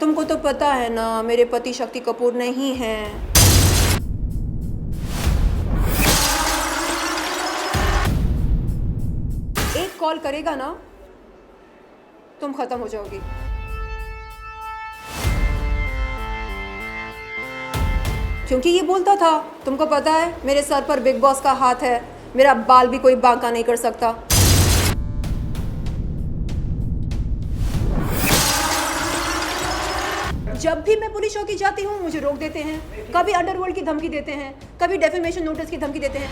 तुमको तो पता है ना, मेरे पति शक्ति कपूर नहीं हैं। एक कॉल करेगा ना, तुम खत्म हो जाओगी। क्योंकि ये बोलता था, तुमको पता है मेरे सर पर बिग बॉस का हाथ है, मेरा बाल भी कोई बांका नहीं कर सकता। जब भी मैं पुलिस चौकी जाती हूँ मुझे रोक देते हैं, कभी अंडरवर्ल्ड की धमकी देते हैं, कभी डेफेमेशन नोटिस की धमकी देते हैं।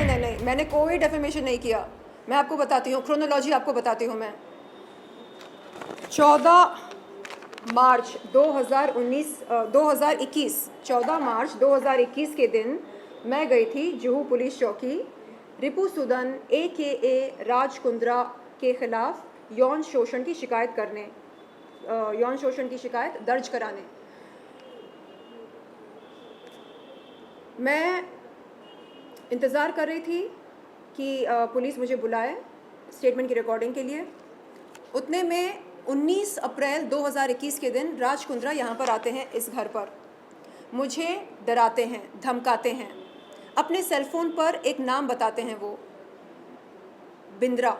नहीं, मैंने कोई डेफेमेशन नहीं किया। मैं आपको बताती हूँ, क्रोनोलॉजी आपको बताती हूँ मैं। 14 मार्च 2021 के दिन मैं गई थी जुहू पुलिस चौकी रिपू सुदन AKA राज कुंद्रा के खिलाफ यौन शोषण की शिकायत दर्ज कराने। मैं इंतज़ार कर रही थी कि पुलिस मुझे बुलाए स्टेटमेंट की रिकॉर्डिंग के लिए। उतने में 19 अप्रैल 2021 के दिन राज कुंद्रा यहाँ पर आते हैं इस घर पर। मुझे डराते हैं, धमकाते हैं, अपने सेलफोन पर एक नाम बताते हैं, वो बिंद्रा।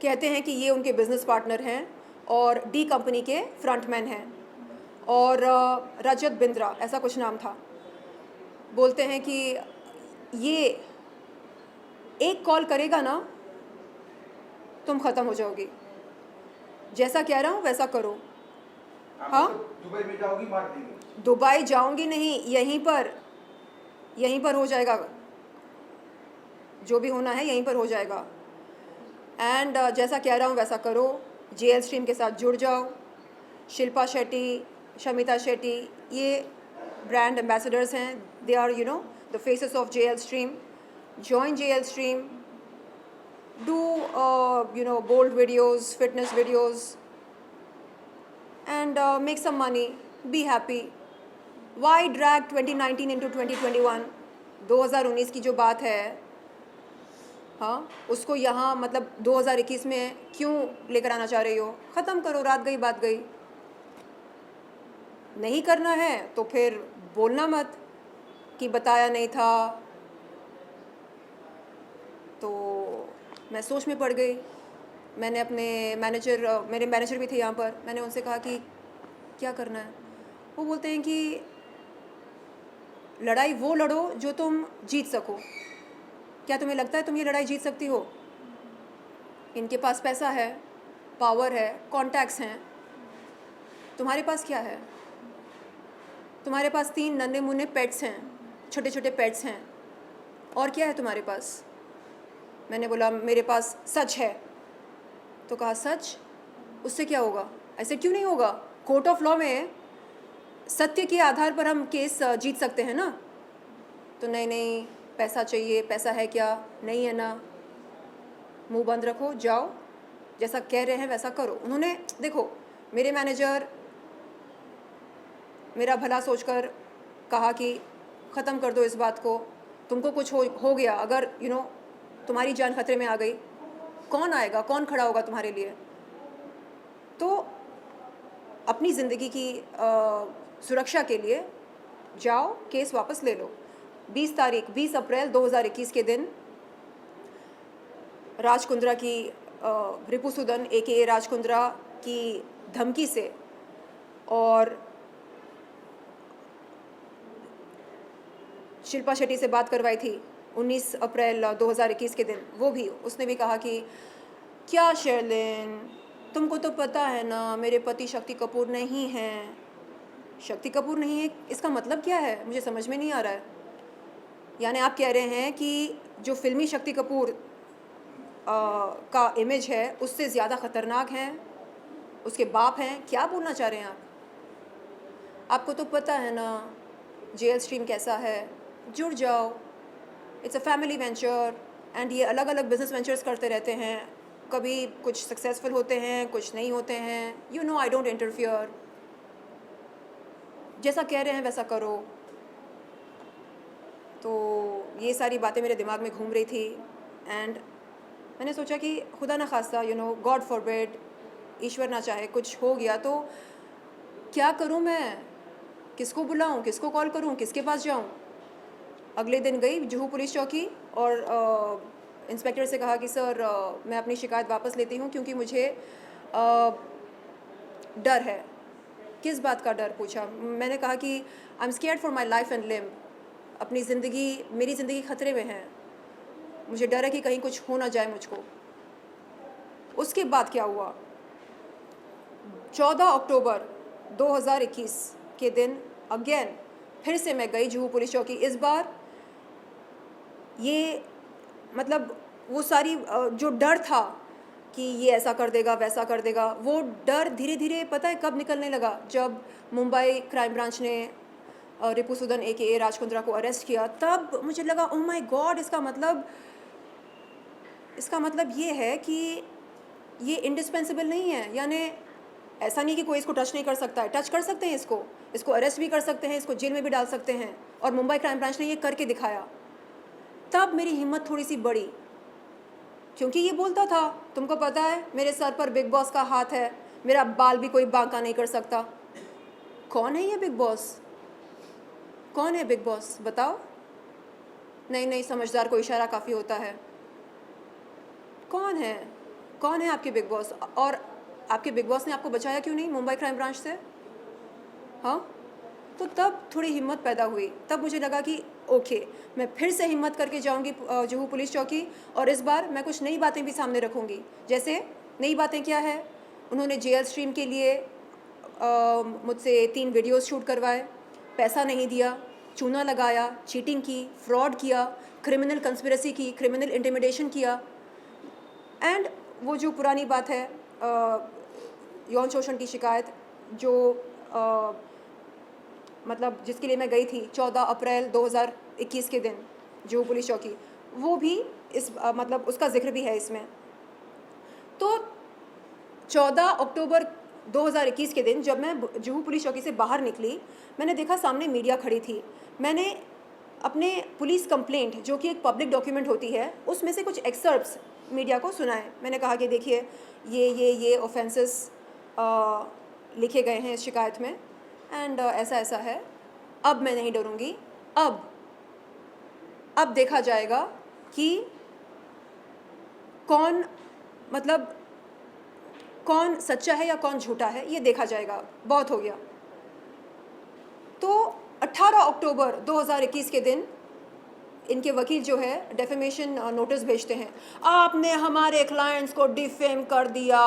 कहते हैं कि ये उनके बिजनेस पार्टनर हैं और डी कंपनी के फ्रंटमैन हैं, और रजत बिंद्रा ऐसा कुछ नाम था। बोलते हैं कि ये एक कॉल करेगा ना, तुम खत्म हो जाओगी। जैसा कह रहा हूँ वैसा करो। हाँ, दुबई में जाओगी, मार देंगे। दुबई जाऊंगी नहीं, यहीं पर हो जाएगा। जो भी होना है यहीं पर हो जाएगा। एंड जैसा कह रहा हूँ वैसा करो। JL स्ट्रीम के साथ जुड़ जाओ। शिल्पा शेट्टी, शमिता शेट्टी ये ब्रांड एम्बेसडर्स हैं। They are the faces of JL stream. Join JL stream, do bold videos, fitness videos, and make some money, be happy. Why drag 2019 into 2021? 2019 की जो बात है, हाँ, उसको यहाँ मतलब 2021 में क्यों लेकर आना चाह रही हो? ख़त्म करो, रात गई बात गई। नहीं करना है तो फिर बोलना मत कि बताया नहीं था। तो मैं सोच में पड़ गई। मैंने अपने मेरे मैनेजर भी थे यहाँ पर, मैंने उनसे कहा कि क्या करना है। वो बोलते हैं कि लड़ाई वो लड़ो जो तुम जीत सको। क्या तुम्हें लगता है तुम ये लड़ाई जीत सकती हो? इनके पास पैसा है, पावर है, कॉन्टैक्ट्स हैं। तुम्हारे पास क्या है? तुम्हारे पास 3 नन्हे मुन्ने पेट्स हैं, छोटे छोटे पेट्स हैं। और क्या है तुम्हारे पास? मैंने बोला मेरे पास सच है। तो कहा सच, उससे क्या होगा? ऐसे क्यों नहीं होगा? कोर्ट ऑफ लॉ में सत्य के आधार पर हम केस जीत सकते हैं ना। तो नहीं, पैसा चाहिए। पैसा है क्या? नहीं है ना। मुंह बंद रखो, जाओ, जैसा कह रहे हैं वैसा करो। उन्होंने देखो, मेरे मैनेजर मेरा भला सोचकर कहा कि ख़त्म कर दो इस बात को। तुमको कुछ हो गया, अगर तुम्हारी जान खतरे में आ गई, कौन आएगा, कौन खड़ा होगा तुम्हारे लिए? तो अपनी ज़िंदगी की सुरक्षा के लिए जाओ, केस वापस ले लो। 20 अप्रैल 2021 के दिन राज कुंद्रा की रिपू सुदन AKA राज कुंद्रा की धमकी से और शिल्पा शेट्टी से बात करवाई थी 19 अप्रैल 2021 के दिन। वो भी, उसने भी कहा कि क्या शर्लिन, तुमको तो पता है ना मेरे पति शक्ति कपूर नहीं हैं। शक्ति कपूर नहीं है, इसका मतलब क्या है? मुझे समझ में नहीं आ रहा है। यानी आप कह रहे हैं कि जो फिल्मी शक्ति कपूर का इमेज है उससे ज़्यादा ख़तरनाक हैं उसके बाप हैं? क्या बोलना चाह रहे हैं आप? आपको तो पता है ना JL स्ट्रीम कैसा है। जुड़ जाओ, it's a family venture. And ये अलग अलग बिजनेस वेंचर्स करते रहते हैं। कभी कुछ सक्सेसफुल होते हैं, कुछ नहीं होते हैं। I don't interfere. जैसा कह रहे हैं वैसा करो। तो ये सारी बातें मेरे दिमाग में घूम रही थी। एंड मैंने सोचा कि खुदा ना खास्ता गॉड फॉरबिड, ईश्वर ना चाहे कुछ हो गया तो क्या करूं मैं, किसको बुलाऊं, किसको कॉल करूं, किसके पास जाऊं। अगले दिन गई जुहू पुलिस चौकी और इंस्पेक्टर से कहा कि सर मैं अपनी शिकायत वापस लेती हूं क्योंकि मुझे डर है। किस बात का डर पूछा। मैंने कहा कि I am scared for my life and limb, अपनी ज़िंदगी, मेरी ज़िंदगी खतरे में है, मुझे डर है कि कहीं कुछ हो ना जाए मुझको। उसके बाद क्या हुआ, 14 अक्टूबर 2021 के दिन अगेन फिर से मैं गई जुहू पुलिस चौकी। इस बार ये मतलब वो सारी जो डर था कि ये ऐसा कर देगा वैसा कर देगा, वो डर धीरे धीरे पता है कब निकलने लगा, जब मुंबई क्राइम ब्रांच ने रिपुसुदन AKA राज कुंद्रा को अरेस्ट किया। तब मुझे लगा ओह माय गॉड, इसका मतलब ये है कि ये इंडिस्पेंसिबल नहीं है, यानी ऐसा नहीं कि कोई इसको टच नहीं कर सकता है, टच कर सकते हैं, इसको अरेस्ट भी कर सकते हैं, इसको जेल में भी डाल सकते हैं, और मुंबई क्राइम ब्रांच ने ये करके दिखाया। तब मेरी हिम्मत थोड़ी सी बढ़ी, क्योंकि ये बोलता था तुमको पता है मेरे सर पर बिग बॉस का हाथ है, मेरा बाल भी कोई बांका नहीं कर सकता। कौन है ये बिग बॉस, कौन है बिग बॉस बताओ। नहीं समझदार को इशारा काफ़ी होता है। कौन है आपके बिग बॉस, और आपके बिग बॉस ने आपको बचाया क्यों नहीं मुंबई क्राइम ब्रांच से। हाँ, तो तब थोड़ी हिम्मत पैदा हुई। तब मुझे लगा कि ओके, मैं फिर से हिम्मत करके जाऊंगी जुहू पुलिस चौकी, और इस बार मैं कुछ नई बातें भी सामने रखूंगी। जैसे नई बातें क्या है, उन्होंने जेएल स्ट्रीम के लिए मुझसे 3 वीडियोस शूट करवाए, पैसा नहीं दिया, चूना लगाया, चीटिंग की, फ्रॉड किया, क्रिमिनल कंस्पिरेसी की, क्रिमिनल इंटिमिडेशन किया। एंड वो जो पुरानी बात है यौन शोषण की शिकायत, जो मतलब जिसके लिए मैं गई थी 14 अप्रैल 2021 के दिन जुहू पुलिस चौकी, वो भी इस मतलब उसका जिक्र भी है इसमें। तो 14 अक्टूबर 2021 के दिन जब मैं जुहू पुलिस चौकी से बाहर निकली, मैंने देखा सामने मीडिया खड़ी थी। मैंने अपने पुलिस कंप्लेंट, जो कि एक पब्लिक डॉक्यूमेंट होती है, उसमें से कुछ एक्सर्प्स मीडिया को सुनाए। मैंने कहा कि देखिए ये ऑफेंसेस लिखे गए हैं इस शिकायत में, एंड ऐसा ऐसा है। अब मैं नहीं डरूंगी, अब देखा जाएगा कि कौन सच्चा है या कौन झूठा है, ये देखा जाएगा, बहुत हो गया। तो 18 अक्टूबर 2021 के दिन इनके वकील जो है डेफेमेशन नोटिस भेजते हैं, आपने हमारे क्लाइंट्स को डिफेम कर दिया,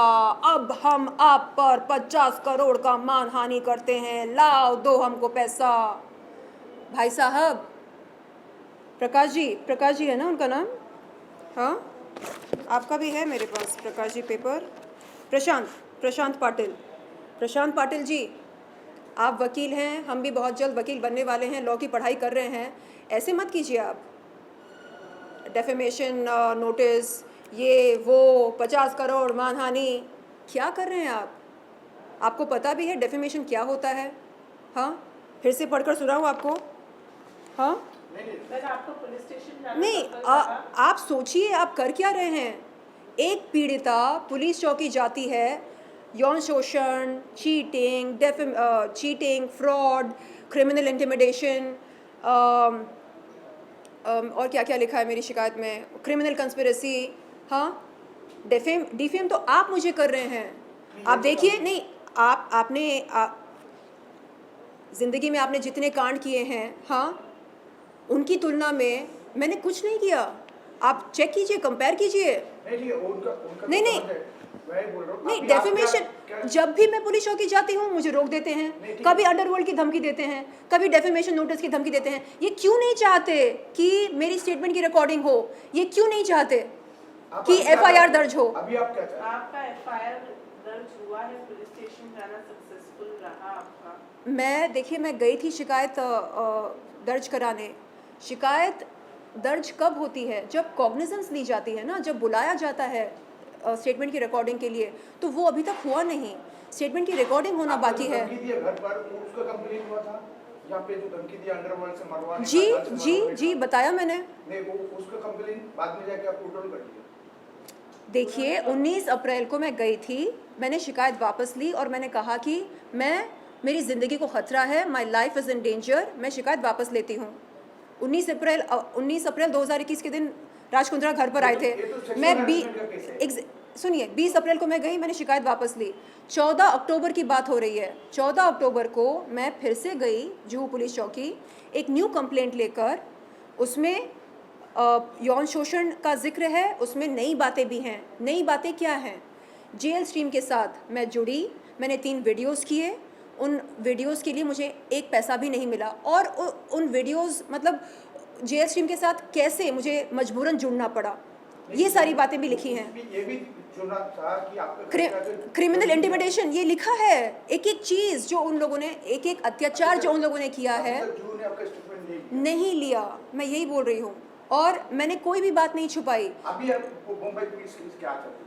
अब हम आप पर 50 करोड़ का मानहानि करते हैं, लाओ दो हमको पैसा। भाई साहब, प्रकाश जी है ना उनका नाम, हाँ आपका भी है मेरे पास प्रकाश जी पेपर, प्रशांत पाटिल जी, आप वकील हैं, हम भी बहुत जल्द वकील बनने वाले हैं, लॉ की पढ़ाई कर रहे हैं, ऐसे मत कीजिए आप। डेफेमेशन नोटिस, ये वो 50 करोड़ मानहानि, क्या कर रहे हैं आप? आपको पता भी है डेफेमेशन क्या होता है? हाँ, फिर से पढ़कर सुनाऊँ आपको? हाँ आपको पुलिस स्टेशन नहीं, आप सोचिए आप कर क्या रहे हैं। एक पीड़िता पुलिस चौकी जाती है, यौन शोषण, चीटिंग, फ्रॉड, क्रिमिनल इंटिमिडेशन, और क्या क्या लिखा है मेरी शिकायत में, क्रिमिनल कंस्पिरेसी, हाँ डिफेम तो आप मुझे कर रहे हैं। आप देखिए, नहीं आपने ज़िंदगी में आपने जितने कांड किए हैं, हाँ उनकी तुलना में मैंने कुछ नहीं किया। आप चेक कीजिए, कंपेयर कीजिए। नहीं, डेफेमेशन, जब भी मैं पुलिस चौकी जाती हूँ मुझे रोक देते हैं, कभी अंडरवर्ल्ड की धमकी देते हैं, कभी डेफेमेशन नोटिस की धमकी देते हैं। ये क्यों नहीं चाहते कि मेरी स्टेटमेंट की रिकॉर्डिंग हो? ये क्यों नहीं चाहते कि FIR दर्ज हो? अभी आप क्या चाहते हैं? आपका FIR दर्ज हुआ है, पुलिस स्टेशन जाना सक्सेसफुल रहा आपका? देखिए मैं गई थी शिकायत दर्ज कराने। शिकायत दर्ज कब होती है? जब कॉग्निजेंस ली जाती है ना, जब बुलाया जाता है स्टेटमेंट की रिकॉर्डिंग के लिए, तो वो अभी तक हुआ नहीं। स्टेटमेंट की रिकॉर्डिंग होना बाकी है। धमकी दिया घर पर, उसका कंप्लेंट हुआ था, यहाँ पे जो धमकी दिया अंडरवर्ल्ड से मरवाने का, जी बताया मैंने। नहीं, वो उसका कंप्लेंट बाद में जाके आप टोटल कर दिया। देखिए 19 अप्रैल को मैं गई थी, मैंने शिकायत वापस ली और मैंने कहा कि मेरी ज़िंदगी को ख़तरा है, my life is in danger, मैं शिकायत वापस लेती हूँ। 19 अप्रैल 2021 के दिन राज कुंद्रा घर पर आए थे। ये तो sexual मैं harassment का case है। सुनिए, 20 अप्रैल को मैं गई, मैंने शिकायत वापस ली। 14 अक्टूबर की बात हो रही है। 14 अक्टूबर को मैं फिर से गई जुहू पुलिस चौकी, एक न्यू कंप्लेंट लेकर। उसमें यौन शोषण का जिक्र है, उसमें नई बातें भी हैं। नई बातें क्या हैं? जेल स्ट्रीम के साथ मैं जुड़ी, मैंने 3 वीडियोस किए। उन वीडियोस के लिए मुझे एक पैसा भी नहीं मिला और उन वीडियोस मतलब जेल स्ट्रीम के साथ कैसे मुझे मजबूरन जुड़ना पड़ा, ये सारी बातें भी लिखी हैं। ये भी चुना था कि आपका क्रिमिनल इंटिमिडेशन ये लिखा है, एक एक चीज़ जो उन लोगों ने, एक एक अत्याचार जो उन लोगों ने किया है, जून ने आपका स्टेटमेंट नहीं लिया। मैं यही बोल रही हूँ और मैंने कोई भी बात नहीं छुपाई। अभी आप मुंबई पुलिस क्या चाहती है?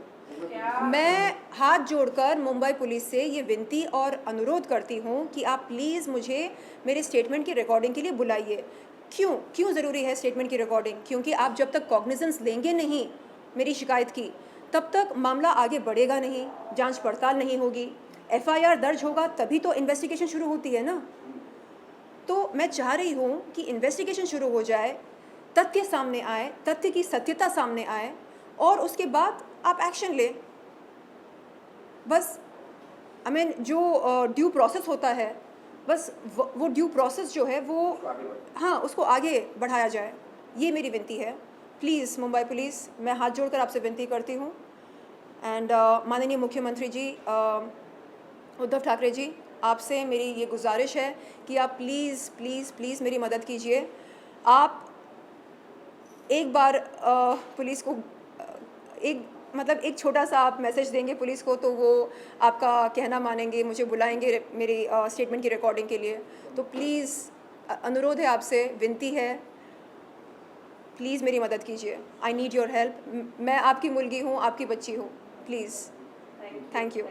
मैं हाथ जोड़कर मुंबई पुलिस से ये विनती और अनुरोध करती हूँ कि आप प्लीज़ मुझे मेरे स्टेटमेंट की रिकॉर्डिंग के लिए बुलाइए। क्यों ज़रूरी है स्टेटमेंट की रिकॉर्डिंग? क्योंकि आप जब तक कॉग्निजेंस लेंगे नहीं मेरी शिकायत की, तब तक मामला आगे बढ़ेगा नहीं, जांच पड़ताल नहीं होगी, FIR दर्ज होगा तभी तो इन्वेस्टिगेशन शुरू होती है ना। तो मैं चाह रही हूँ कि इन्वेस्टिगेशन शुरू हो जाए, तथ्य सामने आए, तथ्य की सत्यता सामने आए और उसके बाद आप एक्शन लें। बस जो ड्यू प्रोसेस होता है, बस वो ड्यू प्रोसेस जो है वो, हाँ, उसको आगे बढ़ाया जाए, ये मेरी विनती है। प्लीज़ मुंबई पुलिस, मैं हाथ जोड़कर आपसे विनती करती हूँ। एंड माननीय मुख्यमंत्री जी उद्धव ठाकरे जी, आपसे मेरी ये गुजारिश है कि आप प्लीज़ प्लीज़ प्लीज़ मेरी मदद कीजिए। आप एक बार पुलिस को एक छोटा सा आप मैसेज देंगे पुलिस को, तो वो आपका कहना मानेंगे, मुझे बुलाएंगे मेरी स्टेटमेंट की रिकॉर्डिंग के लिए। तो प्लीज़ अनुरोध है आपसे, विनती है, प्लीज़ मेरी मदद कीजिए। I need your help. मैं आपकी मुलगी हूँ, आपकी बच्ची हूँ, प्लीज़। Thank you.